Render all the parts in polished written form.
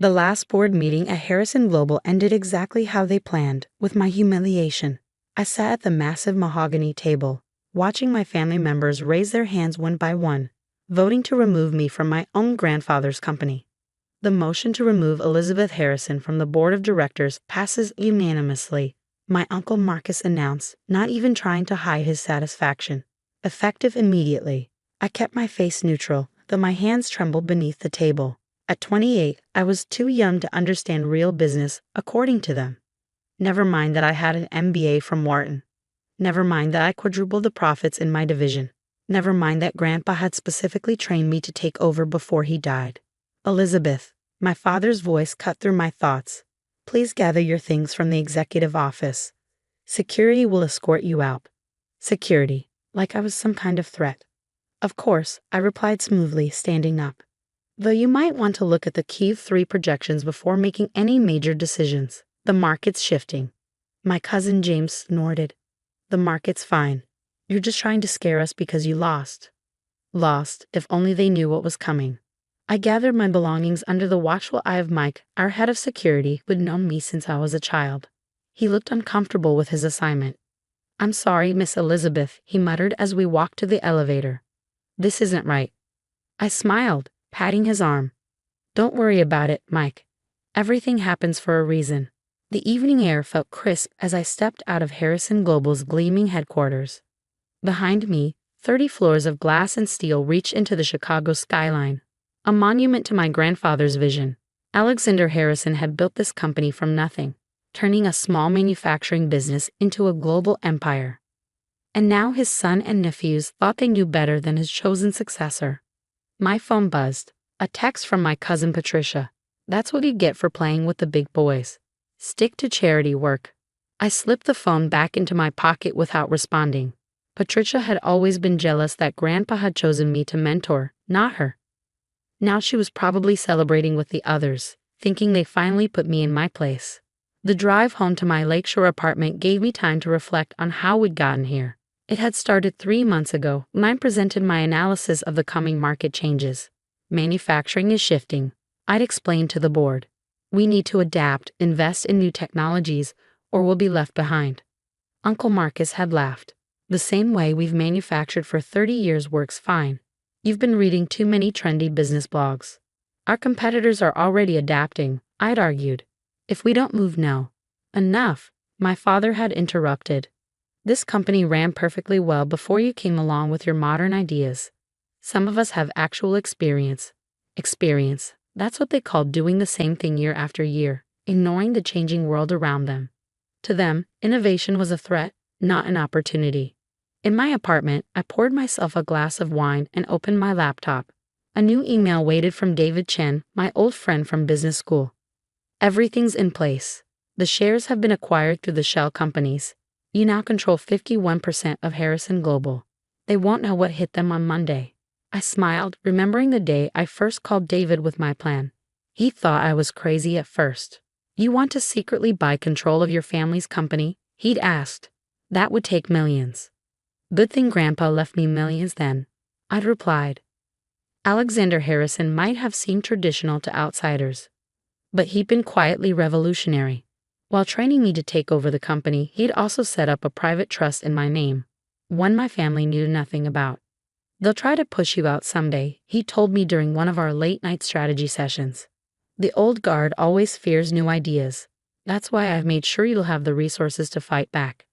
The last board meeting at Harrison Global ended exactly how they planned, with my humiliation. I sat at the massive mahogany table, watching my family members raise their hands one by one, voting to remove me from my own grandfather's company. The motion to remove Elizabeth Harrison from the board of directors passes unanimously, my Uncle Marcus announced, not even trying to hide his satisfaction. Effective immediately. I kept my face neutral, though my hands trembled beneath the table. At 28, I was too young to understand real business, according to them. Never mind that I had an MBA from Wharton. Never mind that I quadrupled the profits in my division. Never mind that Grandpa had specifically trained me to take over before he died. Elizabeth, my father's voice cut through my thoughts. Please gather your things from the executive office. Security will escort you out. Security, like I was some kind of threat. Of course, I replied smoothly, standing up. Though you might want to look at the Q3 projections before making any major decisions. The market's shifting. My cousin James snorted. The market's fine. You're just trying to scare us because you lost. Lost, if only they knew what was coming. I gathered my belongings under the watchful eye of Mike, our head of security, who had known me since I was a child. He looked uncomfortable with his assignment. I'm sorry, Miss Elizabeth, he muttered as we walked to the elevator. This isn't right. I smiled, patting his arm. Don't worry about it, Mike. Everything happens for a reason. The evening air felt crisp as I stepped out of Harrison Global's gleaming headquarters. Behind me, 30 floors of glass and steel reached into the Chicago skyline, a monument to my grandfather's vision. Alexander Harrison had built this company from nothing, turning a small manufacturing business into a global empire. And now his son and nephews thought they knew better than his chosen successor. My phone buzzed, a text from my cousin Patricia. That's what you get for playing with the big boys. Stick to charity work. I slipped the phone back into my pocket without responding. Patricia had always been jealous that Grandpa had chosen me to mentor, not her. Now she was probably celebrating with the others, thinking they finally put me in my place. The drive home to my lakeshore apartment gave me time to reflect on how we'd gotten here. It had started 3 months ago when I presented my analysis of the coming market changes. Manufacturing is shifting, I'd explained to the board. We need to adapt, invest in new technologies, or we'll be left behind. Uncle Marcus had laughed. The same way we've manufactured for 30 years works fine. You've been reading too many trendy business blogs. Our competitors are already adapting, I'd argued. If we don't move now. Enough, my father had interrupted. This company ran perfectly well before you came along with your modern ideas. Some of us have actual experience. Experience. That's what they call doing the same thing year after year, ignoring the changing world around them. To them, innovation was a threat, not an opportunity. In my apartment, I poured myself a glass of wine and opened my laptop. A new email waited from David Chen, my old friend from business school. Everything's in place. The shares have been acquired through the shell companies. You now control 51% of Harrison Global. They won't know what hit them on Monday. I smiled, remembering the day I first called David with my plan. He thought I was crazy at first. You want to secretly buy control of your family's company? He'd asked. That would take millions. Good thing Grandpa left me millions then, I'd replied. Alexander Harrison might have seemed traditional to outsiders, but he'd been quietly revolutionary. While training me to take over the company, he'd also set up a private trust in my name, one my family knew nothing about. They'll try to push you out someday, he told me during one of our late-night strategy sessions. The old guard always fears new ideas. That's why I've made sure you'll have the resources to fight back.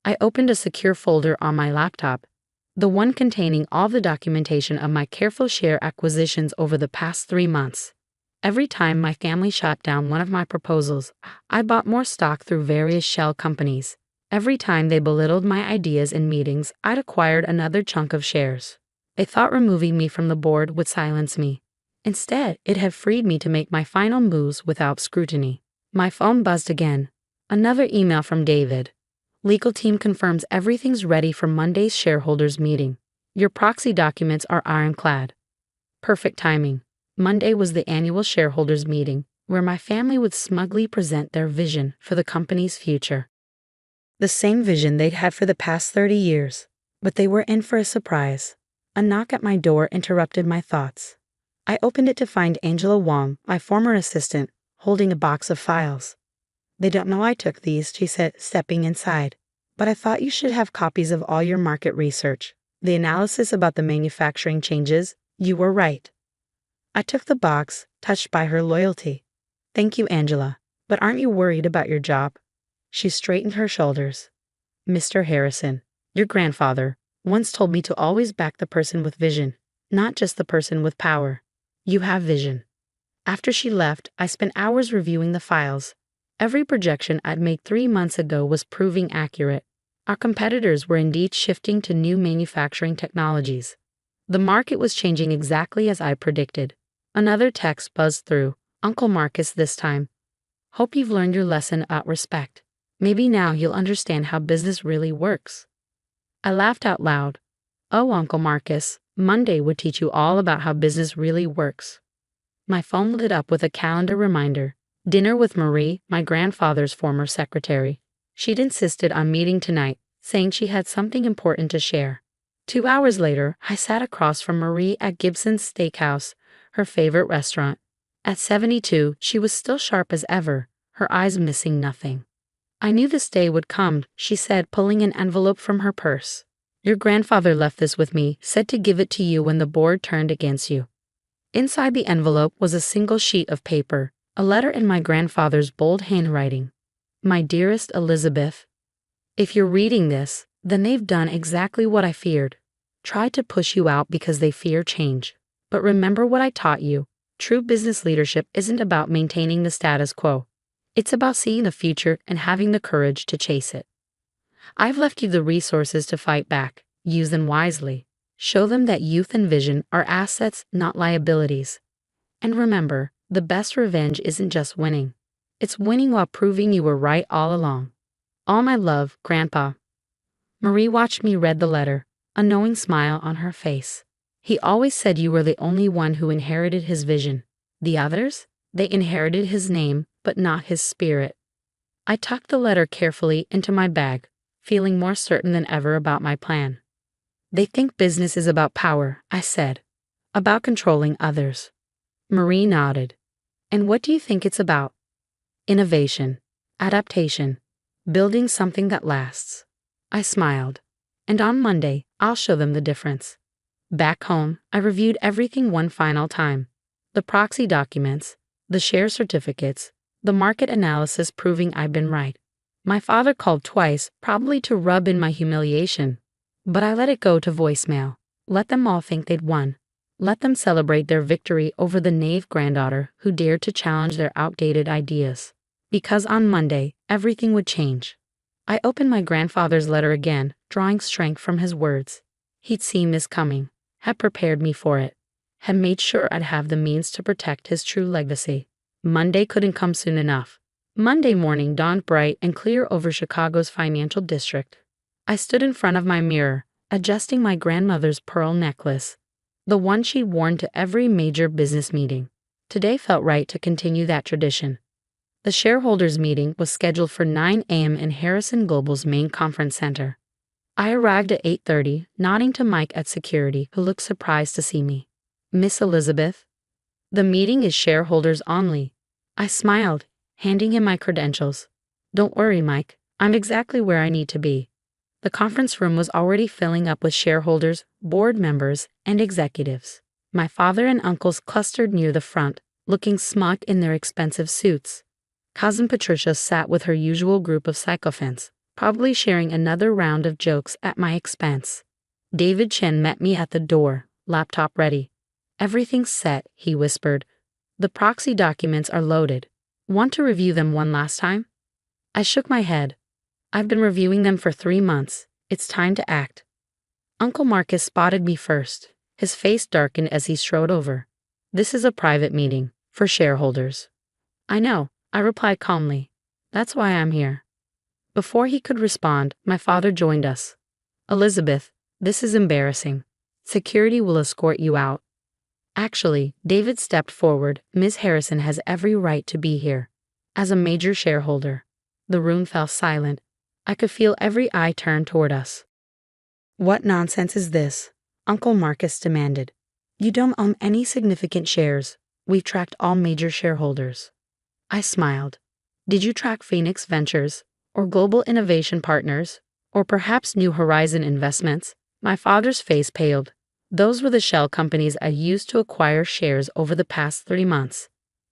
I opened a secure folder on my laptop, the one containing all the documentation of my careful share acquisitions over the past 3 months. Every time my family shot down one of my proposals, I bought more stock through various shell companies. Every time they belittled my ideas in meetings, I'd acquired another chunk of shares. They thought removing me from the board would silence me. Instead, it had freed me to make my final moves without scrutiny. My phone buzzed again. Another email from David. Legal team confirms everything's ready for Monday's shareholders meeting. Your proxy documents are ironclad. Perfect timing. Monday was the annual shareholders meeting, where my family would smugly present their vision for the company's future. The same vision they'd had for the past 30 years, but they were in for a surprise. A knock at my door interrupted my thoughts. I opened it to find Angela Wong, my former assistant, holding a box of files. "They don't know I took these," she said, stepping inside. "But I thought you should have copies of all your market research. The analysis about the manufacturing changes, you were right." I took the box, touched by her loyalty. "Thank you, Angela. But aren't you worried about your job?" She straightened her shoulders. "Mr. Harrison, your grandfather, once told me to always back the person with vision, not just the person with power. You have vision." After she left, I spent hours reviewing the files. Every projection I'd made 3 months ago was proving accurate. Our competitors were indeed shifting to new manufacturing technologies. The market was changing exactly as I predicted. Another text buzzed through. "Uncle Marcus this time. Hope you've learned your lesson about respect. Maybe now you'll understand how business really works." I laughed out loud. "Oh, Uncle Marcus, Monday would teach you all about how business really works." My phone lit up with a calendar reminder. Dinner with Marie, my grandfather's former secretary. She'd insisted on meeting tonight, saying she had something important to share. 2 hours later, I sat across from Marie at Gibson's Steakhouse, her favorite restaurant. At 72, she was still sharp as ever, her eyes missing nothing. "I knew this day would come," she said, pulling an envelope from her purse. "Your grandfather left this with me, said to give it to you when the board turned against you." Inside the envelope was a single sheet of paper, a letter in my grandfather's bold handwriting. "My dearest Elizabeth, if you're reading this, then they've done exactly what I feared. Tried to push you out because they fear change. But remember what I taught you. True business leadership isn't about maintaining the status quo. It's about seeing the future and having the courage to chase it. I've left you the resources to fight back. Use them wisely. Show them that youth and vision are assets, not liabilities. And remember, the best revenge isn't just winning. It's winning while proving you were right all along. All my love, Grandpa." Marie watched me read the letter, a knowing smile on her face. "He always said you were the only one who inherited his vision. The others? They inherited his name, but not his spirit." I tucked the letter carefully into my bag, feeling more certain than ever about my plan. "They think business is about power," I said. "About controlling others." Marie nodded. "And what do you think it's about?" "Innovation, adaptation, building something that lasts." I smiled. "And on Monday, I'll show them the difference." Back home, I reviewed everything one final time. The proxy documents, the share certificates, the market analysis proving I'd been right. My father called twice, probably to rub in my humiliation. But I let it go to voicemail. Let them all think they'd won. Let them celebrate their victory over the naive granddaughter who dared to challenge their outdated ideas. Because on Monday, everything would change. I opened my grandfather's letter again, drawing strength from his words. He'd seen this coming, had prepared me for it, had made sure I'd have the means to protect his true legacy. Monday couldn't come soon enough. Monday morning dawned bright and clear over Chicago's financial district. I stood in front of my mirror, adjusting my grandmother's pearl necklace, the one she'd worn to every major business meeting. Today felt right to continue that tradition. The shareholders' meeting was scheduled for 9 a.m. in Harrison Global's main conference center. I arrived at 8:30, nodding to Mike at security, who looked surprised to see me. "Miss Elizabeth?" "The meeting is shareholders only." I smiled, handing him my credentials. "Don't worry, Mike. I'm exactly where I need to be." The conference room was already filling up with shareholders, board members, and executives. My father and uncles clustered near the front, looking smug in their expensive suits. Cousin Patricia sat with her usual group of sycophants, probably sharing another round of jokes at my expense. David Chen met me at the door, laptop ready. "Everything's set," he whispered. "The proxy documents are loaded. Want to review them one last time?" I shook my head. "I've been reviewing them for 3 months. It's time to act." Uncle Marcus spotted me first. His face darkened as he strode over. "This is a private meeting, for shareholders." "I know," I replied calmly. "That's why I'm here." Before he could respond, my father joined us. "Elizabeth, this is embarrassing. Security will escort you out." "Actually," David stepped forward, "Ms. Harrison has every right to be here. As a major shareholder." The room fell silent. I could feel every eye turn toward us. "What nonsense is this?" Uncle Marcus demanded. You don't own any significant shares. We've tracked all major shareholders. I smiled. Did you track Phoenix Ventures, or Global Innovation Partners, or perhaps New Horizon Investments? My father's face paled. Those were the shell companies I used to acquire shares over the past 3 months.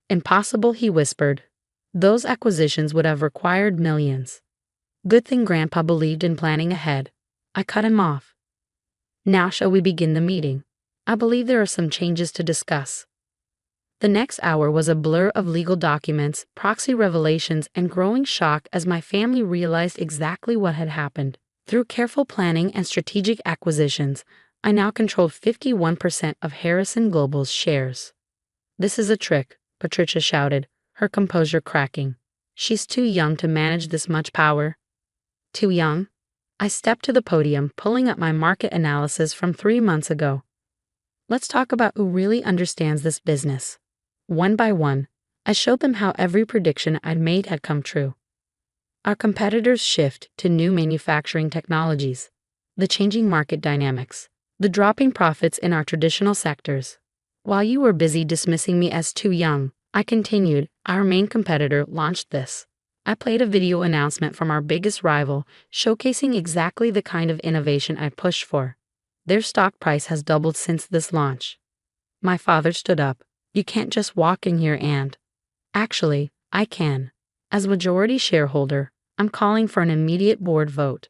Impossible, he whispered. Those acquisitions would have required millions. Good thing Grandpa believed in planning ahead. I cut him off. Now shall we begin the meeting? I believe there are some changes to discuss. The next hour was a blur of legal documents, proxy revelations, and growing shock as my family realized exactly what had happened. Through careful planning and strategic acquisitions, I now controlled 51% of Harrison Global's shares. This is a trick, Patricia shouted, her composure cracking. She's too young to manage this much power. Too young? I stepped to the podium, pulling up my market analysis from 3 months ago. Let's talk about who really understands this business. One by one, I showed them how every prediction I'd made had come true. Our competitors' shift to new manufacturing technologies, the changing market dynamics, the dropping profits in our traditional sectors. While you were busy dismissing me as too young, I continued, our main competitor launched this. I played a video announcement from our biggest rival, showcasing exactly the kind of innovation I pushed for. Their stock price has doubled since this launch. My father stood up. You can't just walk in here and... Actually, I can. As majority shareholder, I'm calling for an immediate board vote.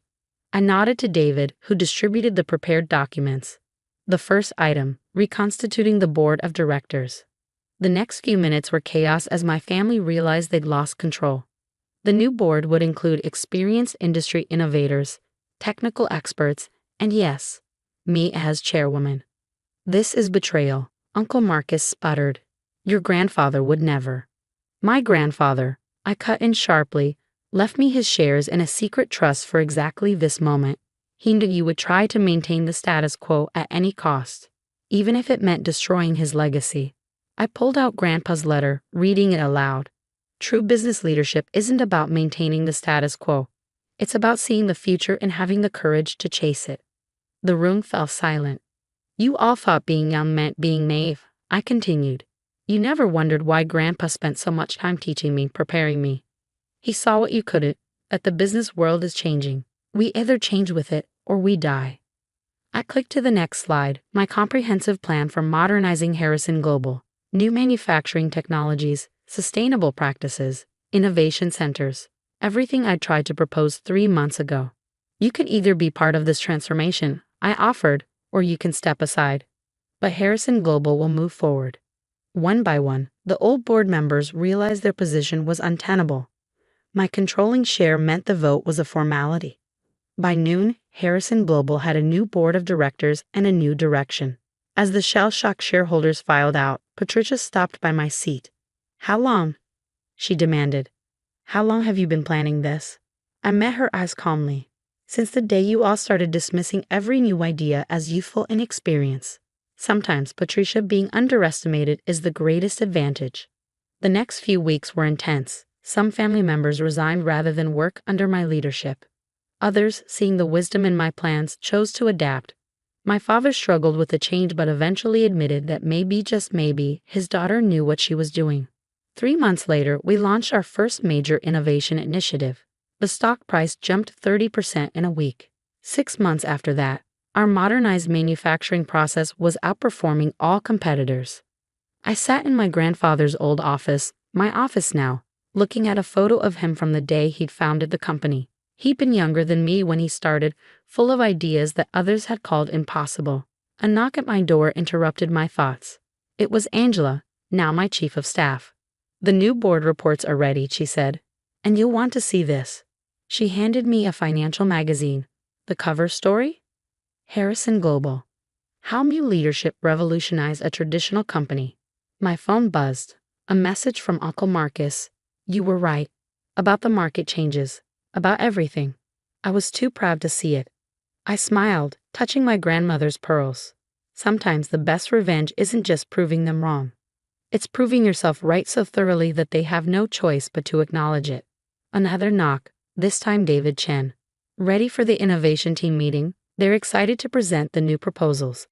I nodded to David, who distributed the prepared documents. The first item, reconstituting the board of directors. The next few minutes were chaos as my family realized they'd lost control. The new board would include experienced industry innovators, technical experts, and yes, me as chairwoman. This is betrayal, Uncle Marcus sputtered. Your grandfather would never. My grandfather, I cut in sharply, left me his shares in a secret trust for exactly this moment. He knew you would try to maintain the status quo at any cost, even if it meant destroying his legacy. I pulled out Grandpa's letter, reading it aloud. True business leadership isn't about maintaining the status quo. It's about seeing the future and having the courage to chase it. The room fell silent. You all thought being young meant being naive, I continued. You never wondered why Grandpa spent so much time teaching me, preparing me. He saw what you couldn't, that the business world is changing. We either change with it, or we die. I clicked to the next slide, my comprehensive plan for modernizing Harrison Global. New manufacturing technologies, sustainable practices, innovation centers. Everything I tried to propose 3 months ago. You can either be part of this transformation, I offered, or you can step aside. But Harrison Global will move forward. One by one, the old board members realized their position was untenable. My controlling share meant the vote was a formality. By noon, Harrison Global had a new board of directors and a new direction. As the shell-shocked shareholders filed out, Patricia stopped by my seat. How long? She demanded. How long have you been planning this? I met her eyes calmly. Since the day you all started dismissing every new idea as youthful inexperience. Sometimes, Patricia, being underestimated is the greatest advantage. The next few weeks were intense. Some family members resigned rather than work under my leadership. Others, seeing the wisdom in my plans, chose to adapt. My father struggled with the change but eventually admitted that maybe, just maybe, his daughter knew what she was doing. 3 months later, we launched our first major innovation initiative. The stock price jumped 30% in a week. 6 months after that, our modernized manufacturing process was outperforming all competitors. I sat in my grandfather's old office, my office now, looking at a photo of him from the day he'd founded the company. He'd been younger than me when he started, full of ideas that others had called impossible. A knock at my door interrupted my thoughts. It was Angela, now my chief of staff. The new board reports are ready, she said. And you'll want to see this. She handed me a financial magazine. The cover story? Harrison Global. How new leadership revolutionized a traditional company. My phone buzzed. A message from Uncle Marcus. You were right. About the market changes. About everything. I was too proud to see it. I smiled, touching my grandmother's pearls. Sometimes the best revenge isn't just proving them wrong. It's proving yourself right so thoroughly that they have no choice but to acknowledge it. Another knock, this time David Chen. Ready for the innovation team meeting, they're excited to present the new proposals.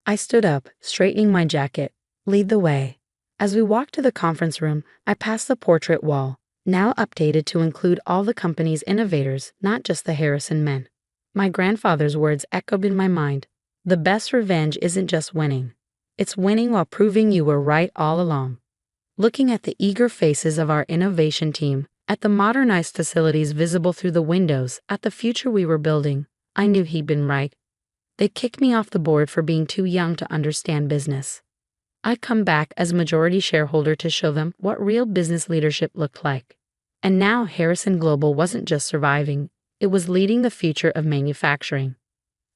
I stood up, straightening my jacket. Lead the way. As we walked to the conference room, I passed the portrait wall, now updated to include all the company's innovators, not just the Harrison men. My grandfather's words echoed in my mind. The best revenge isn't just winning. It's winning while proving you were right all along. Looking at the eager faces of our innovation team, at the modernized facilities visible through the windows, at the future we were building, I knew he'd been right. They kicked me off the board for being too young to understand business. I'd come back as majority shareholder to show them what real business leadership looked like. And now Harrison Global wasn't just surviving, it was leading the future of manufacturing.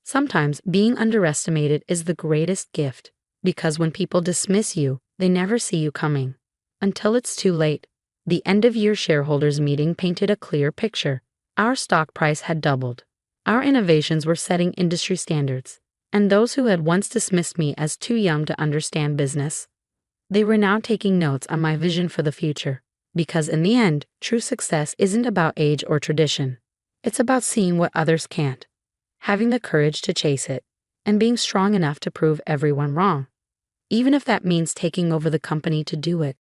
Sometimes being underestimated is the greatest gift, because when people dismiss you, they never see you coming. Until it's too late. The end-of-year shareholders meeting painted a clear picture. Our stock price had doubled. Our innovations were setting industry standards, and those who had once dismissed me as too young to understand business, they were now taking notes on my vision for the future. Because in the end, true success isn't about age or tradition. It's about seeing what others can't, having the courage to chase it, and being strong enough to prove everyone wrong, even if that means taking over the company to do it.